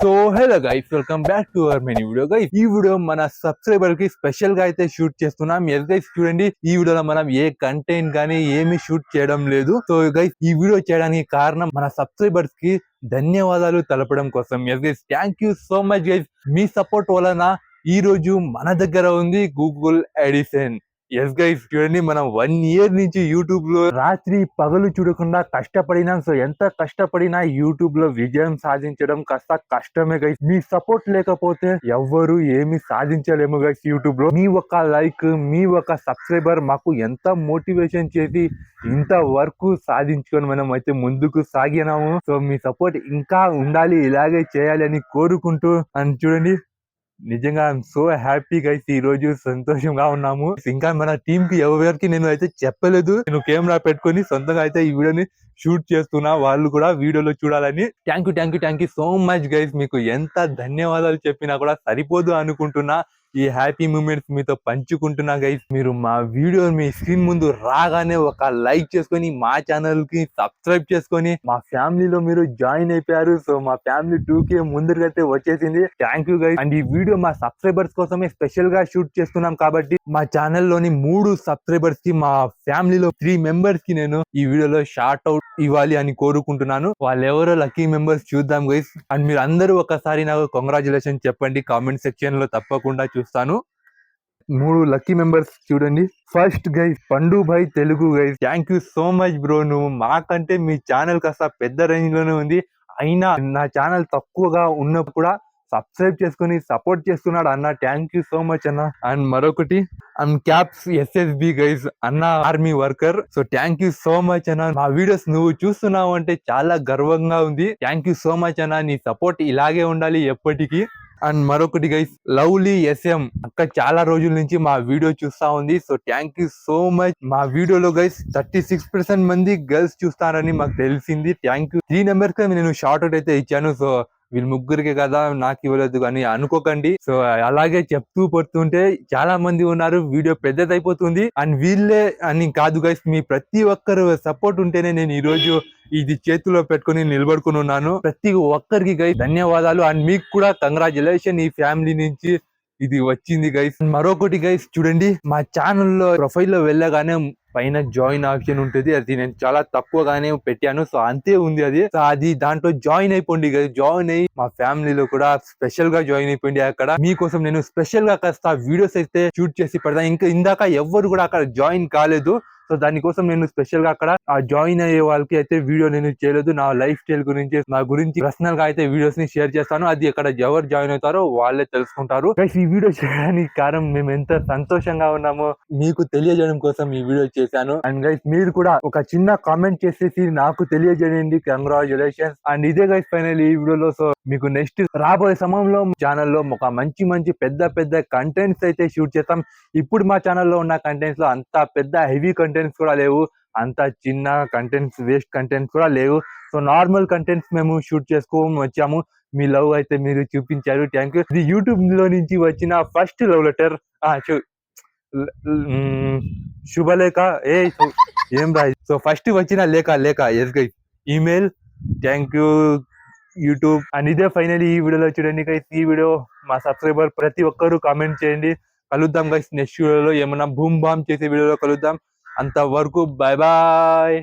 So hello guys, welcome back to our many video guys. ఈ video మన subscriber కి special గా అయితే షూట్ చేస్తున్నాం. ఎస్ గైస్, చూడండి, ఈ వీడియోలో మనం ఏ కంటెంట్ కానీ ఏమి షూట్ చేయడం లేదు. సో గైస్, ఈ వీడియో చేయడానికి కారణం మన సబ్స్క్రైబర్స్ కి ధన్యవాదాలు తెలపడం కోసం. Yes guys, thank you so much guys. మీ సపోర్ట్ వలన ఈ రోజు మన దగ్గర ఉంది గూగుల్ ఎడిషన్. ఎస్ గైస్, చూడండి, మనం 1 year నుంచి యూట్యూబ్ లో రాత్రి పగలు చూడకుండా కష్టపడినాం. సో ఎంత కష్టపడినా యూట్యూబ్ లో విజయం సాధించడం కాస్త కష్టమే గైస్. మీ సపోర్ట్ లేకపోతే ఎవ్వరు ఏమి సాధించలేము గైస్. యూట్యూబ్ లో మీ ఒక లైక్, మీ ఒక సబ్స్క్రైబర్ మాకు ఎంత మోటివేషన్ చేసి ఇంత వర్క్ సాధించుకొని మనం అయితే ముందుకు సాగినాము. సో మీ సపోర్ట్ ఇంకా ఉండాలి, ఇలాగే చేయాలి అని కోరుకుంటూ. అని చూడండి, నిజంగా ఐఎమ్ సో హ్యాపీ గైస్. ఈ రోజు సంతోషంగా ఉన్నాము. ఇంకా మన టీం కి ఎవరికి నేను అయితే చెప్పలేదు. నేను కెమెరా పెట్టుకొని సొంతంగా అయితే ఈ వీడియోని షూట్ చేస్తున్నా, వాళ్ళు కూడా వీడియోలో చూడాలని. Thank you so much guys. మీకు ఎంత ధన్యవాదాలు చెప్పినా కూడా సరిపోదు అనుకుంటున్నా. ఈ హ్యాపీ మూమెంట్స్ మీతో పంచుకుంటున్నా గైస్. మీరు మా వీడియో మీ స్క్రీన్ ముందు రాగానే ఒక లైక్ చేసుకొని మా ఛానల్ కి సబ్స్క్రైబ్ చేసుకొని మా ఫ్యామిలీలో మీరు జాయిన్ అయిపోయారు. సో మా ఫ్యామిలీ 2K ముందరికైతే వచ్చేసింది. Thank you guys. అండ్ ఈ వీడియో మా సబ్స్క్రైబర్స్ కోసమే స్పెషల్ గా షూట్ చేస్తున్నాం కాబట్టి మా ఛానల్లోని 3 సబ్స్క్రైబర్స్ కి, మా ఫ్యామిలీలో 3 మెంబర్స్ కి నేను ఈ వీడియోలో షార్ట్ అవుట్ ఇవ్వాలి అని కోరుకుంటున్నాను. వాళ్ళు ఎవరో లక్కీ మెంబర్స్ చూద్దాం గైస్. అండ్ మీరు అందరూ ఒకసారి నాకు కంగ్రాచులేషన్ చెప్పండి కామెంట్ సెక్షన్ లో, తప్పకుండా చూస్తాను. 3 లక్కీ మెంబర్స్ చూడండి. First guys, Pandu Bhai Telugu guys. Thank you so much bro. నువ్వు మాకంటే మీ ఛానల్ కాస్త పెద్ద రేంజ్ లోనే ఉంది, అయినా నా ఛానల్ తక్కువగా ఉన్నప్పుడు కూడా సబ్స్క్రైబ్ చేసుకుని సపోర్ట్ చేస్తున్నాడు అన్న. థ్యాంక్ యూ సో మచ్ అన్న. అండ్ మరొకటి, అండ్ క్యాప్స్ SSB గైస్ అన్న, army worker. So thank you so much అన్న. మా వీడియోస్ నువ్వు చూస్తున్నావు అంటే చాలా గర్వంగా ఉంది. థ్యాంక్ యూ సో మచ్ అన్న. నీ సపోర్ట్ ఇలాగే ఉండాలి ఎప్పటికీ. అండ్ మరొకటి గైస్, లవ్లీ SM అక్క చాలా రోజుల నుంచి మా వీడియో చూస్తా ఉంది. So thank you so much. మా వీడియోలో గైస్ 36% మంది గర్ల్స్ చూస్తారని మాకు తెలిసింది. Thank you. 3 నెంబర్స్ నేను షార్ట్ అవుట్ అయితే ఇచ్చాను. సో వీళ్ళు ముగ్గురికి కదా, నాకు ఇవ్వలేదు అని అనుకోకండి. సో అలాగే చెప్తూ పడుతుంటే చాలా మంది ఉన్నారు, వీడియో పెద్దదైపోతుంది. అండ్ వీళ్ళే అని కాదు గైస్, మీ ప్రతి ఒక్కరు సపోర్ట్ ఉంటేనే నేను ఈ రోజు ఇది చేతిలో పెట్టుకుని నిలబడుకుని ఉన్నాను. ప్రతి ఒక్కరికి గైస్ ధన్యవాదాలు. అండ్ మీకు కూడా కంగ్రాచులేషన్, ఈ ఫ్యామిలీ నుంచి ఇది వచ్చింది గైస్. మరొకటి గైస్, చూడండి, మా ఛానల్లో ప్రొఫైల్ లో వెళ్ళగానే పైన జాయిన్ ఆప్షన్ ఉంటుంది. అది నేను చాలా తక్కువగానే పెట్టాను. సో అంతే ఉంది అది. సో అది దాంట్లో జాయిన్ అయిపోండి గైస్. జాయిన్ అయ్యి మా ఫ్యామిలీలో కూడా స్పెషల్ గా జాయిన్ అయిపోయింది. అక్కడ మీకోసం నేను స్పెషల్ గా కాస్త వీడియోస్ అయితే షూట్ చేసి పెడతాను. ఇంకా ఇందాక ఎవ్వరు కూడా అక్కడ జాయిన్ కాలేదు. సో దానికోసం నేను స్పెషల్ గా అక్కడ ఆ జాయిన్ అయ్యే వాళ్ళకి అయితే వీడియో నేను చేయలేదు. నా లైఫ్ స్టైల్ గురించి, నా గురించి పర్సనల్ గా అయితే వీడియోస్ ని షేర్ చేస్తాను. అది అక్కడ ఎవరు జాయిన్ అవుతారో వాళ్ళే తెలుసుకుంటారు. ఈ వీడియో చేయడానికి కారణం మేము ఎంత సంతోషంగా ఉన్నామో మీకు తెలియజేయడం కోసం ఈ వీడియో చేశాను. అండ్ గైస్, మీరు కూడా ఒక చిన్న కామెంట్ చేసేసి నాకు తెలియజేయండి. కంగ్రాచులేషన్స్. అండ్ ఇదే గైస్ ఫైనల్ ఈ వీడియోలో. సో మీకు నెక్స్ట్ రాబోయే సమయంలో ఛానల్లో ఒక మంచి పెద్ద కంటెంట్స్ అయితే షూట్ చేస్తాం. ఇప్పుడు మా ఛానల్లో ఉన్న కంటెంట్స్ లో అంత పెద్ద హెవీ కంటెంట్స్ కూడా లేవు, అంత చిన్న కంటెంట్స్, వేస్ట్ కంటెంట్స్ కూడా లేవు. సో నార్మల్ కంటెంట్స్ మేము షూట్ చేసుకోని వచ్చాము. మీ లవ్ అయితే మీరు చూపించారు. Thank you. ఇది యూట్యూబ్ లో నుంచి వచ్చిన ఫస్ట్ లవ్ లెటర్. శుభలేఖ. ఏం రాయి. సో ఫస్ట్ వచ్చిన లేఖ yes guys, email. Thank you YouTube. And ఇదే ఫైనల్ ఈ వీడియోలో. చూడండి గైస్, ఈ వీడియో మా సబ్స్క్రైబర్ ప్రతి ఒక్కరు కామెంట్ చేయండి. కలుద్దాం గైస్ నెక్స్ట్ వీడియోలో. ఏమన్నా బూమ్ బామ్ చేసే వీడియోలో కలుద్దాం. అంతవరకు బాయ్ బాయ్.